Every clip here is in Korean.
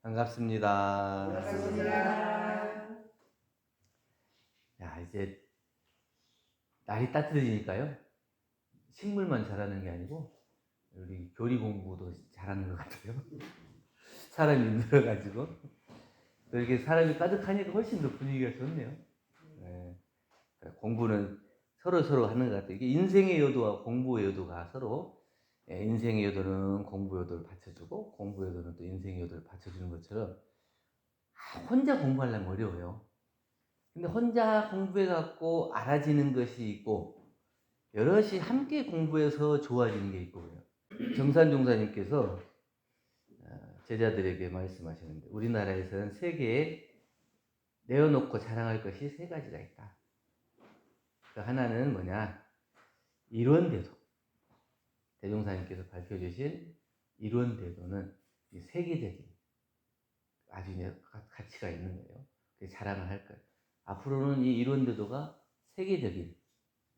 반갑습니다. 반갑습니다. 야, 이제 날이 따뜻해지니까요. 식물만 자라는 게 아니고 우리 교리 공부도 잘하는 것 같아요. 사람이 늘어가지고 또 이렇게 사람이 가득하니까 훨씬 더 분위기가 좋네요. 네. 공부는 서로 하는 것 같아요. 이게 인생의 요도와 공부의 요도가 서로 인생의 요도는 공부 요도를 받쳐주고 공부 요도는 또 인생의 요도를 받쳐주는 것처럼 혼자 공부하려면 어려워요. 근데 혼자 공부해갖고 알아지는 것이 있고 여럿이 함께 공부해서 좋아지는 게 있고요. 정산 종사님께서 제자들에게 말씀하시는데 우리나라에서는 세계에 내어놓고 자랑할 것이 세 가지가 있다. 그 하나는 뭐냐? 이론대도. 대종사님께서 밝혀주신 이론대도는 세계적인 아주 가치가 있는 거예요. 그래서 자랑을 할 거예요. 앞으로는 이 이론대도가 세계적인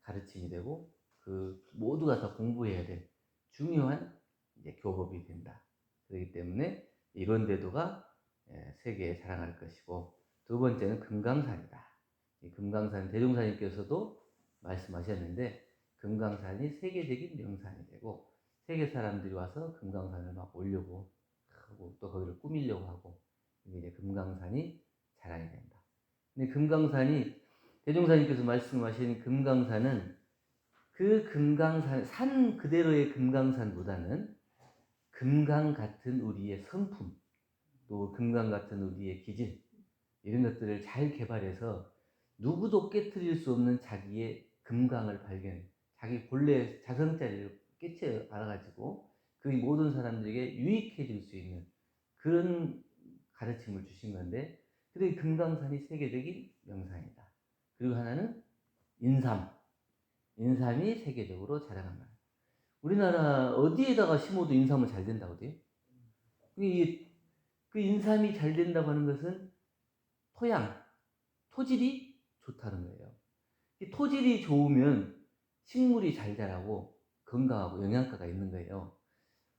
가르침이 되고 그 모두가 다 공부해야 될 중요한 이제 교법이 된다. 그렇기 때문에 이론 대도가 세계에 자랑할 것이고 두 번째는 금강산이다. 이 금강산 대종사님께서도 말씀하셨는데 금강산이 세계적인 명산이 되고 세계 사람들이 와서 금강산을 막 오려고 하고 또 거기를 꾸미려고 하고 이게 금강산이 자랑이 된다. 근데 금강산이 대종사님께서 말씀하신 금강산은 그 금강산, 산 그대로의 금강산보다는 금강 같은 우리의 성품, 또 금강 같은 우리의 기질, 이런 것들을 잘 개발해서 누구도 깨트릴 수 없는 자기의 금강을 발견, 자기 본래 자성자리를 깨쳐 알아가지고 그 모든 사람들에게 유익해질 수 있는 그런 가르침을 주신 건데, 그게 금강산이 세계적인 명산이다. 그리고 하나는 인삼. 인삼이 세계적으로 자랑한다. 우리나라 어디에다가 심어도 인삼은 잘 된다고 돼요. 그 인삼이 잘 된다고 하는 것은 토양, 토질이 좋다는 거예요. 이 토질이 좋으면 식물이 잘 자라고 건강하고 영양가가 있는 거예요.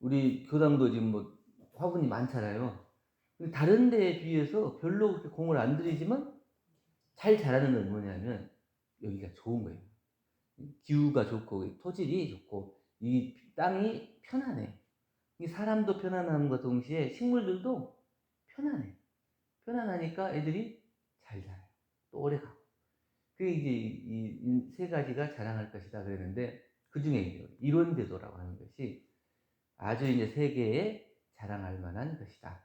우리 교당도 지금 뭐 화분이 많잖아요. 다른 데에 비해서 별로 그렇게 공을 안 들이지만 잘 자라는 건 뭐냐면 여기가 좋은 거예요. 기후가 좋고 토질이 좋고 이 땅이 편안해. 이 사람도 편안함과 동시에 식물들도 편안해. 편안하니까 애들이 잘 자라요. 또 오래 가고. 그게 이제 이 세 가지가 자랑할 것이다 그랬는데 그 중에 이론대도라고 하는 것이 아주 이제 세계에 자랑할 만한 것이다.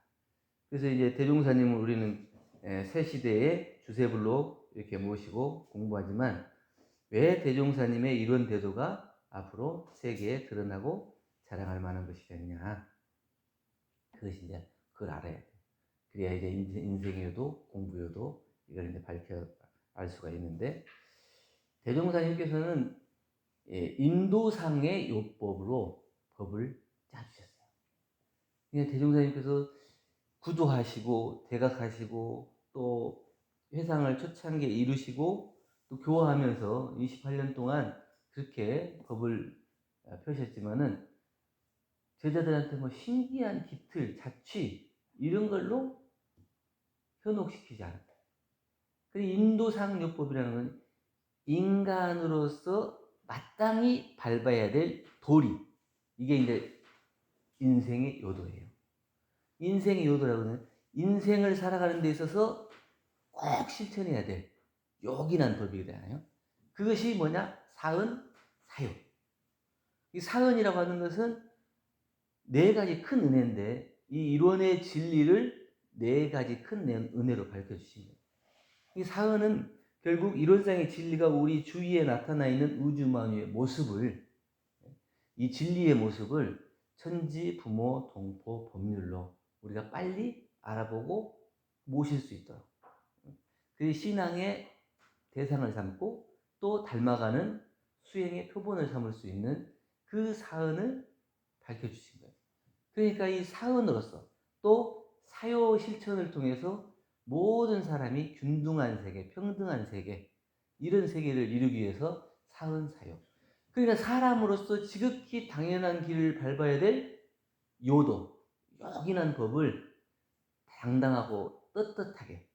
그래서 이제 대종사님을 우리는 새 시대의 주세불로 이렇게 모시고 공부하지만 왜 대종사님의 이론 대도가 앞으로 세계에 드러나고 자랑할 만한 것이 됐냐? 그것이 이제 그걸 알아야 돼. 그래야 이제 인생의 요도, 공부 요도 이걸 이제 밝혀 알 수가 있는데 대종사님께서는 인도상의 요법으로 법을 짜주셨어요. 그러니까 대종사님께서 구도하시고 대각하시고 또 회상을 초창기에 이루시고 또 교화하면서 28년 동안 그렇게 법을 펴셨지만은 제자들한테 뭐 신기한 기틀, 자취 이런 걸로 현혹시키지 않았다. 그리고 인도상 요법이라는 건 인간으로서 마땅히 밟아야 될 도리. 이게 이제 인생의 요도예요. 인생의 요도라고는 인생을 살아가는 데 있어서 꼭 실천해야 될 요긴한 법이잖아요. 그것이 뭐냐? 사은, 사요. 이 사은이라고 하는 것은 네 가지 큰 은혜인데 이 이론의 진리를 네 가지 큰 은혜로 밝혀주신 거예요. 이 사은은 결국 이론상의 진리가 우리 주위에 나타나 있는 우주만유의 모습을 이 진리의 모습을 천지, 부모, 동포, 법률로 우리가 빨리 알아보고 모실 수 있도록 그 신앙의 대상을 삼고 또 닮아가는 수행의 표본을 삼을 수 있는 그 사은을 밝혀주신 거예요. 그러니까 이 사은으로서 또 사요 실천을 통해서 모든 사람이 균등한 세계, 평등한 세계 이런 세계를 이루기 위해서 사은, 사요. 그러니까 사람으로서 지극히 당연한 길을 밟아야 될 요도, 요긴한 법을 당당하고 떳떳하게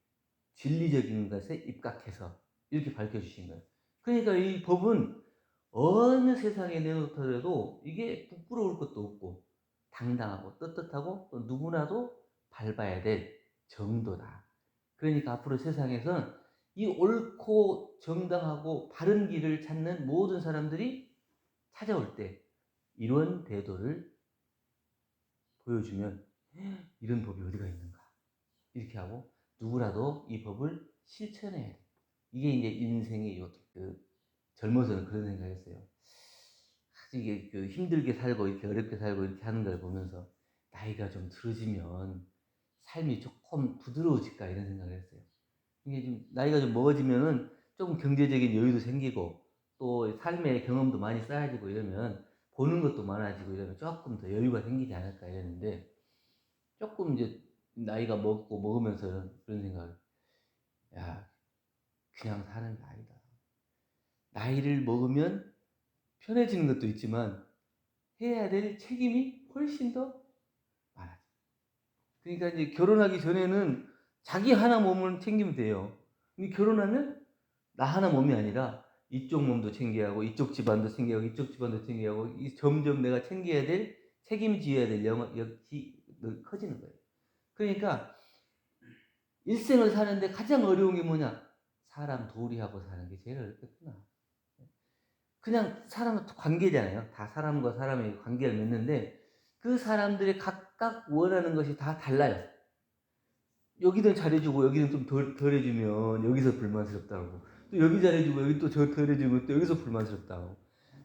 진리적인 것에 입각해서 이렇게 밝혀주신 거예요. 그러니까 이 법은 어느 세상에 내놓더라도 이게 부끄러울 것도 없고 당당하고 떳떳하고 또 누구나도 밟아야 될 정도다. 그러니까 앞으로 세상에서는 이 옳고 정당하고 바른 길을 찾는 모든 사람들이 찾아올 때 이런 태도를 보여주면 이런 법이 어디가 있는가 이렇게 하고 누구라도 이 법을 실천해야 돼. 이게 이제 인생의 젊어서는 그런 생각했어요. 이게 힘들게 살고 이렇게 어렵게 살고 이렇게 하는 걸 보면서 나이가 좀 들어지면 삶이 조금 부드러워질까 이런 생각을 했어요. 이게 좀 나이가 좀 먹어지면은 조금 경제적인 여유도 생기고 또 삶의 경험도 많이 쌓여지고 이러면 보는 것도 많아지고 이러면 조금 더 여유가 생기지 않을까 이랬는데 조금 이제 나이가 먹으면서 그런 생각을 야 그냥 사는 게 아니다. 나이를 먹으면 편해지는 것도 있지만 해야 될 책임이 훨씬 더 많아져. 그러니까 이제 결혼하기 전에는 자기 하나 몸을 챙기면 돼요. 근데 결혼하면 나 하나 몸이 아니라 이쪽 몸도 챙겨야 하고 이쪽 집안도 챙겨야 하고 이쪽 집안도 챙겨야 하고 점점 내가 챙겨야 될 책임져야 될 역시 커지는 거예요. 그러니까 일생을 사는데 가장 어려운 게 뭐냐? 사람 도리하고 사는 게 제일 어렵겠구나. 그냥 사람은 관계잖아요. 다 사람과 사람의 관계를 맺는데 그 사람들이 각각 원하는 것이 다 달라요. 여기는 잘해주고 여기는 좀 덜 해주면 여기서 불만스럽다고 또 여기 잘해주고 여기 또 덜 해주면 또 여기서 불만스럽다고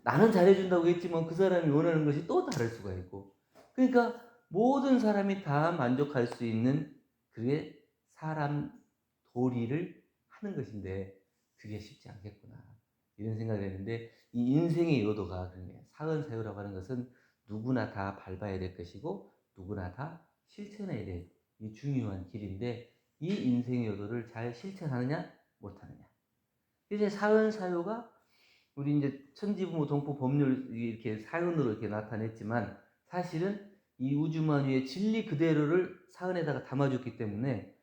나는 잘해준다고 했지만 그 사람이 원하는 것이 또 다를 수가 있고 그러니까 모든 사람이 다 만족할 수 있는 그게 사람 도리를 하는 것인데 그게 쉽지 않겠구나 이런 생각을 했는데 이 인생의 요도가 사은사유라고 하는 것은 누구나 다 밟아야 될 것이고 누구나 다 실천해야 될 이 중요한 길인데 이 인생의 요도를 잘 실천하느냐 못하느냐 이제 사은사유가 우리 이제 천지부모 동포 법률 이렇게 사연으로 이렇게 나타냈지만 사실은 이 우주만유의 진리 그대로를 사은에다가 담아줬기 때문에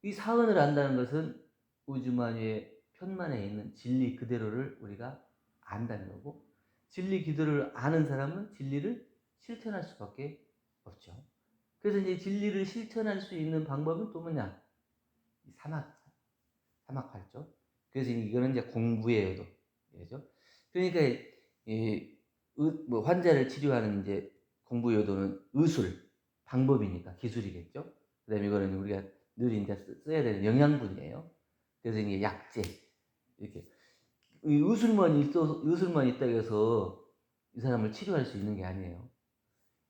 이 사은을 안다는 것은 우주만유의 편만에 있는 진리 그대로를 우리가 안다는 거고 진리 그대로를 아는 사람은 진리를 실천할 수밖에 없죠. 그래서 이제 진리를 실천할 수 있는 방법은 또 뭐냐? 사막팔조. 그래서 이거는 이제 공부의 요도죠. 그러니까 환자를 치료하는 이제 공부 요도는 의술, 방법이니까 기술이겠죠. 그다음에 이거는 우리가 늘 이제 써야 되는 영양분이에요. 그래서 이게 약재 이렇게 의술만 있다고 해서 이 사람을 치료할 수 있는 게 아니에요.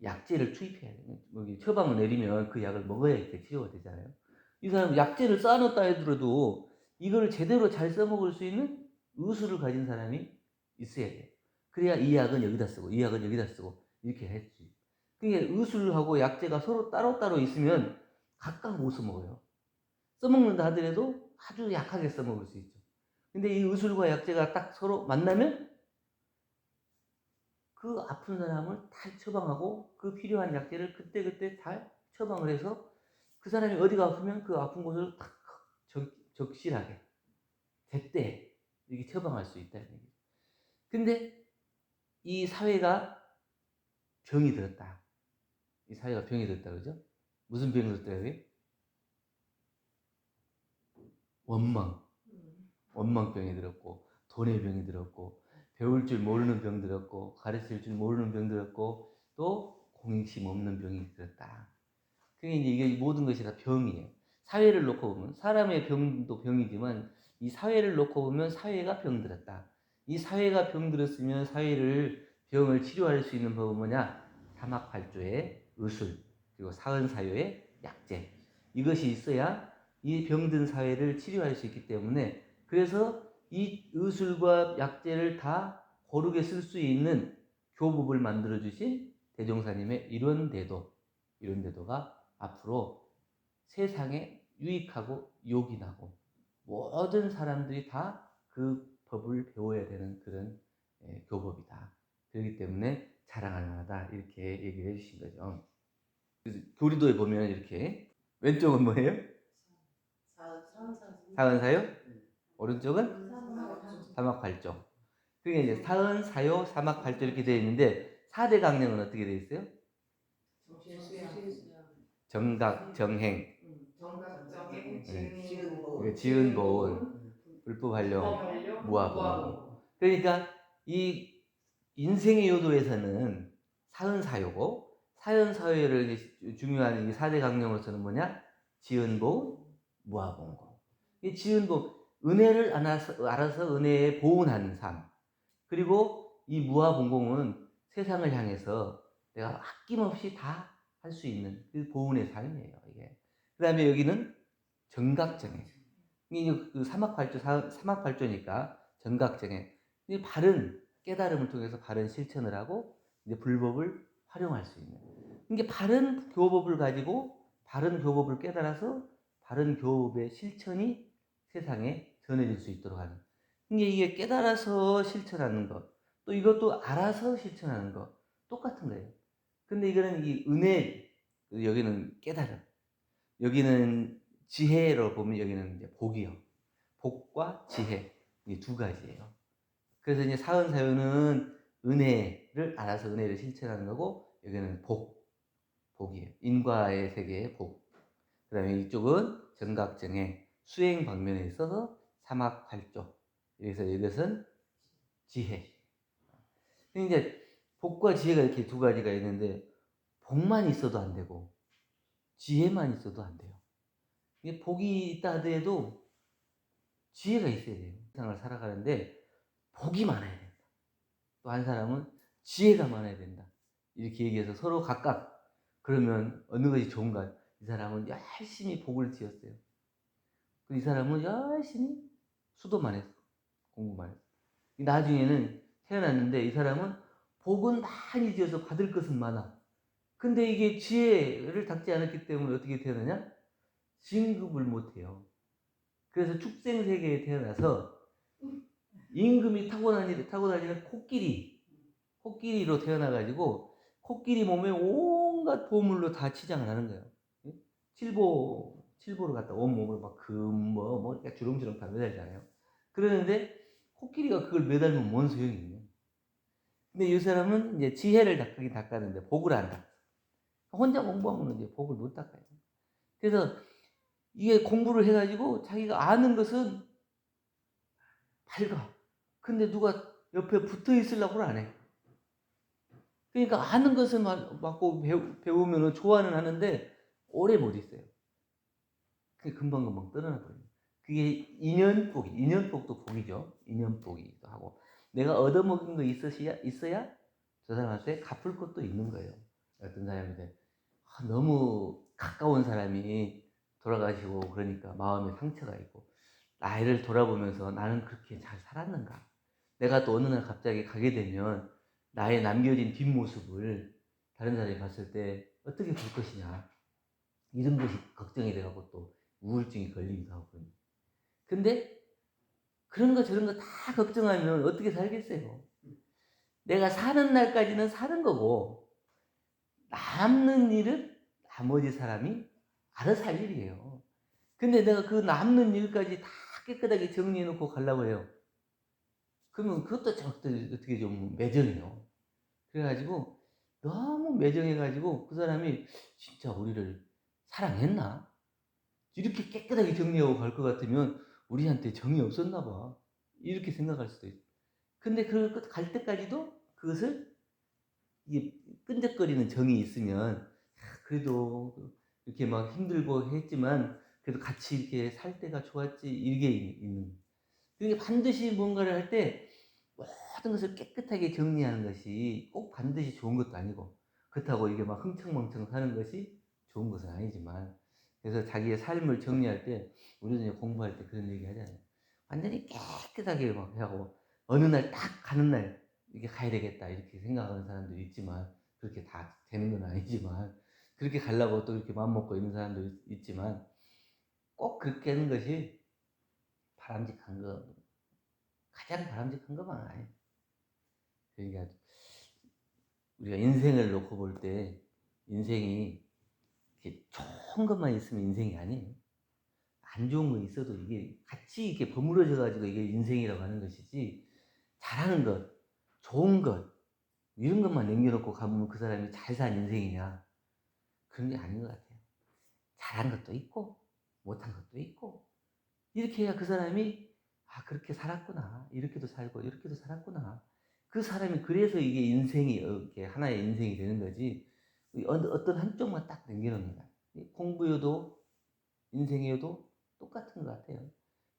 약재를 투입해야 돼요. 처방을 내리면 그 약을 먹어야 이렇게 치료가 되잖아요. 이 사람 약재를 쌓아놨다 하더라도 이걸 제대로 잘 써먹을 수 있는 의술을 가진 사람이 있어야 돼요. 그래야 이 약은 여기다 쓰고 이 약은 여기다 쓰고 이렇게 했지. 그게 의술하고 약재가 서로 따로따로 있으면 각각 못 써먹어요. 써먹는다 하더라도 아주 약하게 써먹을 수 있죠. 근데 이 의술과 약재가 딱 서로 만나면 그 아픈 사람을 잘 처방하고 그 필요한 약재를 그때그때 잘 처방을 해서 그 사람이 어디가 아프면 그 아픈 곳을 탁 적실하게 제때 이렇게 처방할 수 있다는 얘기죠. 근데 이 사회가 병이 들었다. 이 사회가 병이 들었다 그러죠? 무슨 병이 들었다고요? 원망병이 들었고 돈의 병이 들었고 배울 줄 모르는 병 들었고 가르칠 줄 모르는 병 들었고 또 공익심 없는 병이 들었다. 그게 이게 모든 것이 다 병이에요. 사회를 놓고 보면 사람의 병도 병이지만 이 사회를 놓고 보면 사회가 병들었다. 이 사회가 병들었으면 병을 치료할 수 있는 법은 뭐냐? 사막팔조의 의술 그리고 사은사유의 약재 이것이 있어야 이 병든 사회를 치료할 수 있기 때문에 그래서 이 의술과 약재를 다 고르게 쓸 수 있는 교법을 만들어 주신 대종사님의 이런 대도가 앞으로 세상에 유익하고 요긴하고 모든 사람들이 다 그 법을 배워야 되는 그런 교법이다. 그렇기 때문에 자랑할 만하다 이렇게 얘기를 해주신 거죠. 그래서 교리도에 보면 이렇게 왼쪽은 뭐예요? 사은사요? 오른쪽은 사막팔조. 그게 이제 사은사요, 사막팔조 이렇게 되어 있는데 4대 강령은 어떻게 되어 있어요? 정각정행, 지은보은, 불법활용, 무아봉. 그러니까 이 인생의 요도에서는 사은사요고, 사은사요를 중요한 이 4대 강령으로서는 뭐냐? 지은보은, 무아봉고. 이 지은보은, 은혜를 알아서 은혜에 보은하는 삶. 그리고 이 무아봉공은 세상을 향해서 내가 아낌없이 다 할 수 있는 그 보은의 삶이에요, 이게. 그 다음에 여기는 정각정해. 이게 그 사막팔조니까 정각정해. 이 바른 깨달음을 통해서 바른 실천을 하고 이제 불법을 활용할 수 있는. 이게 바른 교법을 가지고 바른 교법을 깨달아서 바른 교법의 실천이 세상에 전해질 수 있도록 하는. 이게 깨달아서 실천하는 것, 또 이것도 알아서 실천하는 것 똑같은 거예요. 근데 이거는 이 은혜, 여기는 깨달음, 여기는 지혜로 보면 여기는 이제 복이요. 복과 지혜 이 두 가지예요. 그래서 이제 사은사요는 은혜를 알아서 은혜를 실천하는 거고 여기는 복이에요. 인과의 세계의 복. 그다음에 이쪽은 정각정의 수행 방면에 있어서 사막팔조. 그래서 이것은 지혜. 이제 복과 지혜가 이렇게 두 가지가 있는데 복만 있어도 안 되고 지혜만 있어도 안 돼요. 이게 복이 있다 하더라도 지혜가 있어야 돼요. 세상을 살아가는데 복이 많아야 된다. 또 한 사람은 지혜가 많아야 된다. 이렇게 얘기해서 서로 각각 그러면 어느 것이 좋은가? 이 사람은 열심히 복을 지었어요. 이 사람은 열심히 수도만 했어. 공부만 했어. 나중에는 태어났는데 이 사람은 복은 많이 지어서 받을 것은 많아. 근데 이게 지혜를 닦지 않았기 때문에 어떻게 태어나냐? 진급을 못해요. 그래서 축생세계에 태어나서 임금이 타고 다니는 코끼리로 태어나가지고 코끼리 몸에 온갖 보물로 다 치장을 하는 거예요. 칠보를 갖다 온몸을 막 금, 주렁주렁 다 매달잖아요. 그러는데 코끼리가 그걸 매달면 뭔 소용이 있냐. 근데 이 사람은 이제 지혜를 닦긴 닦았는데 복을 안 닦아. 혼자 공부하면 이제 복을 못 닦아요. 그래서 이게 공부를 해가지고 자기가 아는 것은 밝아. 근데 누가 옆에 붙어 있으려고 안 해. 그러니까 아는 것을 맞고 배우면 좋아는 하는데 오래 못 있어요. 그게 금방금방 떠나나 버려요. 그게 인연복도 복이죠. 인연복이기도 하고. 내가 얻어먹은 거 있어야 저 사람한테 갚을 것도 있는 거예요. 어떤 사람한테 너무 가까운 사람이 돌아가시고 그러니까 마음에 상처가 있고 나이를 돌아보면서 나는 그렇게 잘 살았는가? 내가 또 어느 날 갑자기 가게 되면 나의 남겨진 뒷모습을 다른 사람이 봤을 때 어떻게 볼 것이냐? 이런 것이 걱정이 돼가고 또 우울증이 걸리기도 하고. 근데 그런 거 저런 거 다 걱정하면 어떻게 살겠어요? 내가 사는 날까지는 사는 거고 남는 일은 나머지 사람이 알아서 할 일이에요. 근데 내가 그 남는 일까지 다 깨끗하게 정리해놓고 가려고 해요. 그러면 그것도 어떻게 좀 매정해요. 그래가지고 너무 매정해가지고 그 사람이 진짜 우리를 사랑했나? 이렇게 깨끗하게 정리하고 갈 것 같으면 우리한테 정이 없었나 봐. 이렇게 생각할 수도 있어. 근데 그 갈 때까지도 그것을 이게 끈적거리는 정이 있으면 그래도 이렇게 막 힘들고 했지만 그래도 같이 이렇게 살 때가 좋았지 이게 있는. 그게 반드시 뭔가를 할 때 모든 것을 깨끗하게 정리하는 것이 꼭 반드시 좋은 것도 아니고 그렇다고 이게 막 흥청망청 사는 것이 좋은 것은 아니지만 그래서 자기의 삶을 정리할 때 우리도 이제 공부할 때 그런 얘기 하잖아요. 완전히 깨끗하게 막 하고 어느 날 딱 가는 날 이렇게 가야 되겠다 이렇게 생각하는 사람도 있지만 그렇게 다 되는 건 아니지만 그렇게 가려고 또 이렇게 마음먹고 있는 사람도 있지만 꼭 그렇게 하는 것이 바람직한 거 가장 바람직한 것만 아니에요. 그러니까 우리가 인생을 놓고 볼 때 인생이 이렇게 좋은 것만 있으면 인생이 아니에요. 안 좋은 거 있어도 이게 같이 이렇게 버무려져 가지고 이게 인생이라고 하는 것이지, 잘하는 것, 좋은 것, 이런 것만 남겨놓고 가면 그 사람이 잘 산 인생이냐? 그런 게 아닌 것 같아요. 잘한 것도 있고, 못한 것도 있고, 이렇게 해야 그 사람이, 아, 그렇게 살았구나. 이렇게도 살고, 이렇게도 살았구나. 그 사람이 그래서 이게 인생이, 이렇게 하나의 인생이 되는 거지, 어떤 한쪽만 딱 남겨놓는 거야. 공부여도, 인생이어도 똑같은 것 같아요.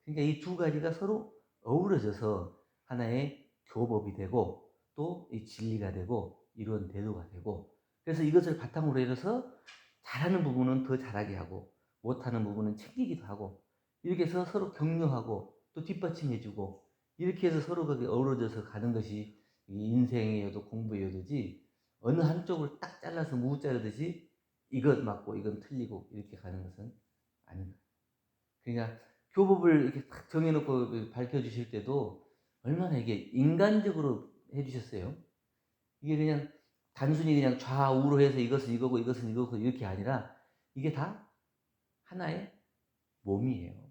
그러니까 이 두 가지가 서로 어우러져서 하나의 교법이 되고, 또 이 진리가 되고, 이런 대도가 되고, 그래서 이것을 바탕으로 해서 잘하는 부분은 더 잘하게 하고, 못하는 부분은 챙기기도 하고, 이렇게 해서 서로 격려하고, 또 뒷받침해주고, 이렇게 해서 서로 그게 어우러져서 가는 것이 이 인생이어도 공부여도지, 어느 한쪽을 딱 잘라서 무 자르듯이 이것 맞고 이건 틀리고 이렇게 가는 것은 아닌 거예요. 그러니까 교법을 이렇게 딱 정해놓고 밝혀주실 때도 얼마나 이게 인간적으로 해주셨어요. 이게 그냥 단순히 그냥 좌우로 해서 이것은 이거고 이것은 이거고 이렇게 아니라 이게 다 하나의 몸이에요.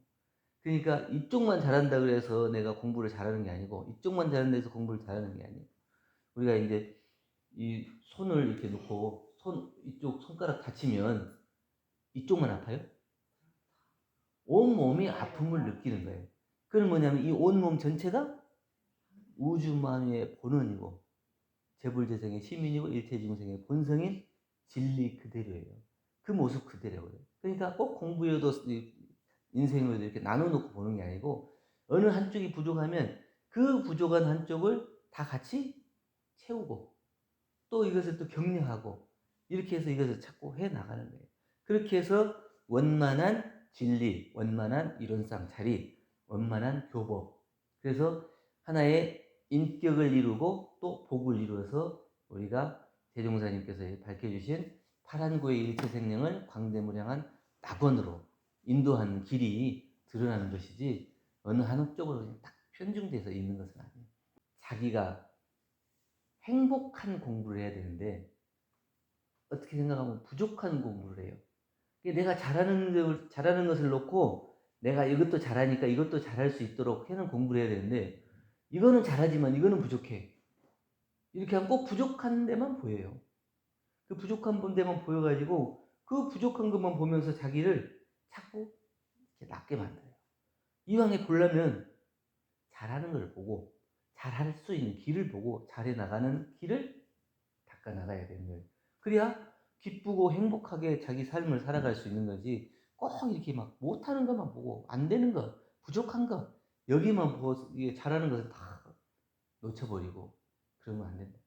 그러니까 이쪽만 잘한다 그래서 내가 공부를 잘하는 게 아니고, 이쪽만 잘한다 해서 공부를 잘하는 게 아니에요. 우리가 이제 이 손을 이렇게 놓고 이쪽 손가락 다치면 이쪽만 아파요? 온몸이 아픔을 느끼는 거예요. 그건 뭐냐면 이 온몸 전체가 우주만유의 본원이고, 재불재생의 시민이고, 일체중생의 본성인 진리 그대로예요. 그 모습 그대로예요. 그러니까 꼭 공부여도 인생을 이렇게 나눠놓고 보는 게 아니고, 어느 한쪽이 부족하면 그 부족한 한쪽을 다 같이 채우고, 또 이것을 또 격려하고, 이렇게 해서 이것을 자꾸 해 나가는 거예요. 그렇게 해서 원만한 진리, 원만한 이론상 자리, 원만한 교법. 그래서 하나의 인격을 이루고 또 복을 이루어서 우리가 대종사님께서 밝혀주신 파란구의 일체생명을 광대무량한 낙원으로 인도하는 길이 드러나는 것이지, 어느 한쪽으로 그냥 딱 편중돼서 있는 것은 아니에요. 자기가 행복한 공부를 해야 되는데 어떻게 생각하면 부족한 공부를 해요. 내가 잘하는 것을 놓고 내가 이것도 잘하니까 이것도 잘할 수 있도록 하는 공부를 해야 되는데, 이거는 잘하지만 이거는 부족해. 이렇게 하면 꼭 부족한 데만 보여요. 그 부족한 데만 보여가지고 그 부족한 것만 보면서 자기를 자꾸 이렇게 낮게 만들어요. 이왕에 보려면 잘하는 걸 보고, 잘할 수 있는 길을 보고 잘해 나가는 길을 닦아 나가야 되는 거예요. 그래야 기쁘고 행복하게 자기 삶을 살아갈 수 있는 거지, 꼭 이렇게 막 못하는 것만 보고, 안 되는 것, 부족한 것, 여기만 보고 잘하는 것을 다 놓쳐버리고 그러면 안 된다.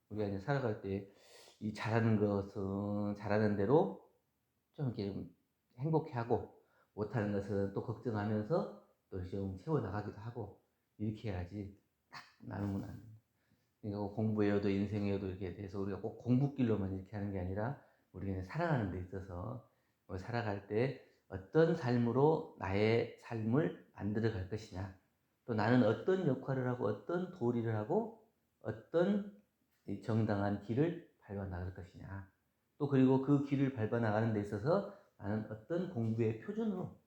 우리가 이제 살아갈 때 이 잘하는 것은 잘하는 대로 좀 이렇게 행복해하고, 못하는 것은 또 걱정하면서 또 좀 채워나가기도 하고, 이렇게 해야지 딱 나누면 안 된다. 그러니까 공부여도 인생여도 이렇게 돼서 우리가 꼭 공부길로만 이렇게 하는 게 아니라, 우리가 살아가는 데 있어서 살아갈 때 어떤 삶으로 나의 삶을 만들어 갈 것이냐, 또 나는 어떤 역할을 하고 어떤 도리를 하고 어떤 정당한 길을 밟아 나갈 것이냐, 또 그리고 그 길을 밟아 나가는 데 있어서 나는 어떤 공부의 표준으로,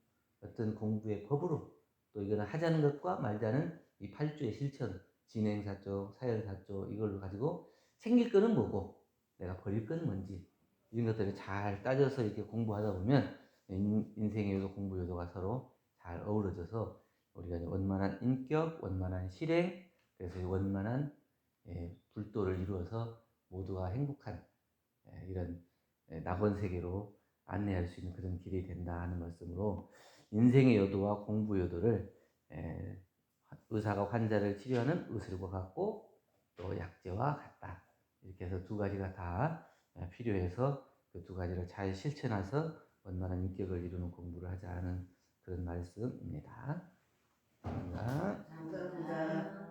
어떤 공부의 법으로, 또 이거는 하자는 것과 말자는 이 8주의 실천, 진행사조, 사연사조, 이걸로 가지고 챙길 거는 뭐고 내가 버릴 거는 뭔지, 이런 것들을 잘 따져서 이렇게 공부하다 보면 인생의 요도, 공부 요도가 서로 잘 어우러져서 우리가 원만한 인격, 원만한 실행, 그래서 원만한 불도를 이루어서 모두가 행복한 이런 낙원 세계로 안내할 수 있는 그런 길이 된다 하는 말씀으로, 인생의 요도와 공부 요도를 의사가 환자를 치료하는 의술과 같고 또 약재와 같다. 이렇게 해서 두 가지가 다 필요해서 그 두 가지를 잘 실천해서 원만한 인격을 이루는 공부를 하자 하는 그런 말씀입니다. 감사합니다. 감사합니다.